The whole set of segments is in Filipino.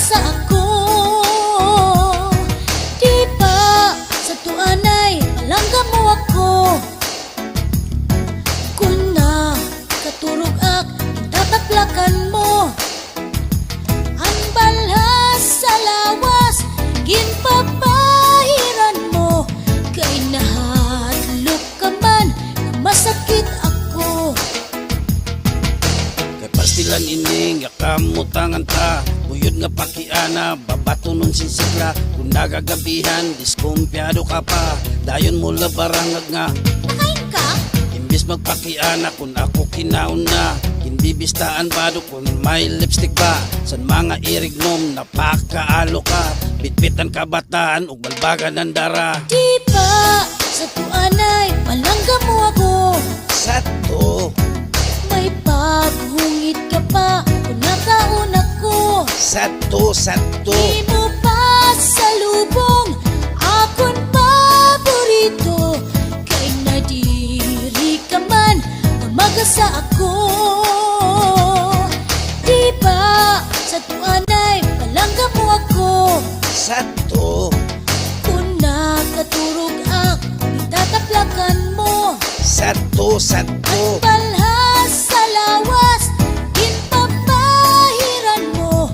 sa ako. Di ba sa tuanay palangga mo ako. Kung na katurog ak tataplakan mo. Ang balhas sa lawas ginpapahiran mo. Kay nahadlok ka man na masakit ako. Kay pastilan ining yakamutangan ta. Buyod nga pakiana, babato nun sinsigla. Kung nagagabihan, diskumpyado ka pa. Dayon mo labarangag nga Kain ka? imbis magpakiana, kung ako kinaon na. Hindi bistaan bado kung may lipstick ba. San mga irignom, napakaalo ka. Bitbitan kabataan, ug balbagan ng dara. Di ba sa tuanay palangga mo ako. Sadto, May paghungit ka pa kung nakaon ako. sadto, sadto. Di mo pa sa lubong akon paborito. Kay nadiri ka man na magasa ako. Di ba sa tuanay palangga mo ako. Sadto, Kung nakaturog ak itataplakan mo. sadto, sadto. Palhas sa lawas ginpapahiran mo.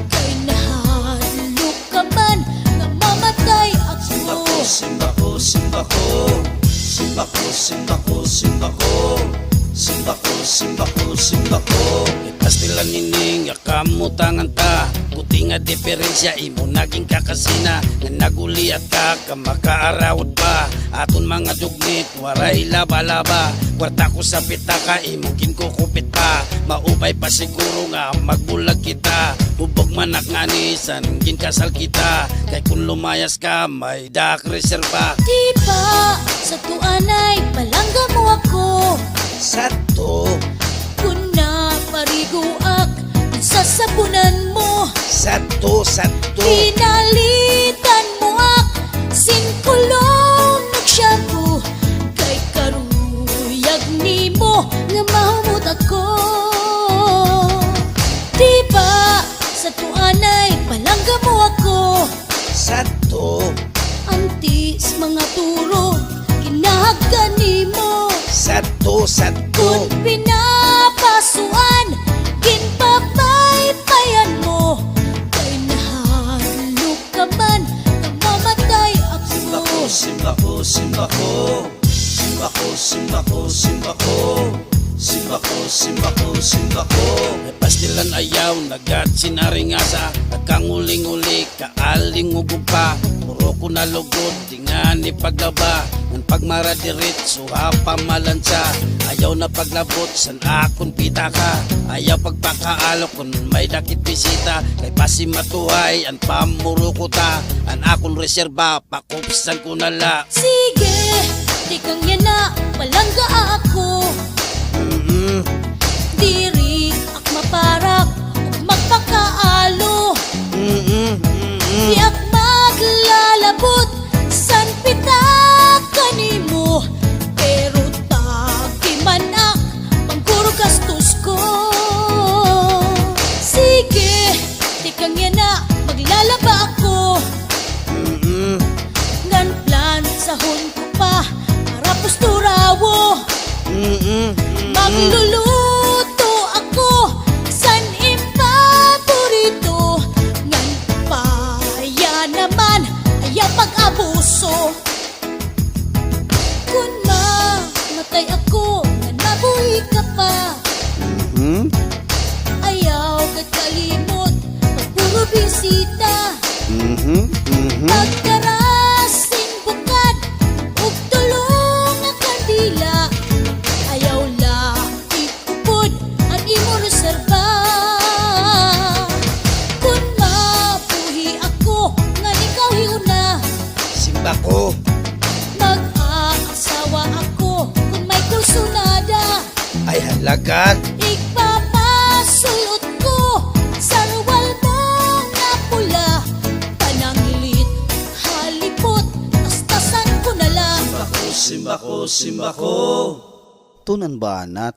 Kay nahadlok ka man na mamatay ako. Simbako, simbako, simbako, simbako, simbako, simbako, simbako, simbako. Ipastilan nining yakamutangan ta. Buti nga diferensya imo naging kakasina. Nga naguliat ka kamakaarawad pa. Aton mga dugmit waray laba-laba. Kwarta ko sa pitaka imo kinkukupit pa. Maubay pa siguro nga magbulag kita. Bubog manak nga nisan ginkasal kita. Kay kung lumayas ka may dak reserva. Di ba sa tuanay palangga mo ako. Sadto, Kung naparigo ak sasabunan mo. sadto, sadto. Pinalitan mo ak sinkulong nagshampoo. Kay karuyag nimo nga mahumot ako. Di ba sa tuanay palangga mo ako. Sadto, Antis mga turo kinahagdan nimo. sadto, sadto. Kung pinapasuan ginpapaypayan mo. Kay nahadlok ka man na mamatay ako. Simbako, simbako, simbako, simbako, simbako, simbako, simbako, simbako. May pastilan ayaw, nagat sinaringasa. Nagkanguling-uli, kaaling ugupa. Puro ko nalugod, di nga ni paglaba. Ngan pagmaradirit, suha pamalansa. Ayaw na paglabot, san akon pitaka. Ayaw pagpakaalo kung may dakit bisita. Kay pasimatuhay, an pamuro ko ta. An akon reserba, pakupsan ko nala. Sige, di kang yan na palangga ako. Diri ak maparak ug magpakaalo. Di ak maglalabot san pitaka nimo. Pero tagi man ak pangkuro gastos ko. Sige, di kang yan na maglalaba ako. Ngan plan sahon ko pa para pusturawo. Magluluto ako san impaborito. Ngan paya naman ayaw pag-abuso. Kung mamatay ako ngan mabuhi ka pa. Ayaw kat kalimot pag puro bisita. Pagkarasing bukad ug tulong ang kandila. Ayaw la ikupod ang imo reserba. Kung mabuhi ako nga ikaw hiuna. Simbako, Mag-aasawa ako kung may kursunada. ay halagat. Ipamasulot ko sa ruwal mo nga pula. Pananglit, halipot, tastasan ko na lang. Simbako, simbako, simbako. Tunan banat.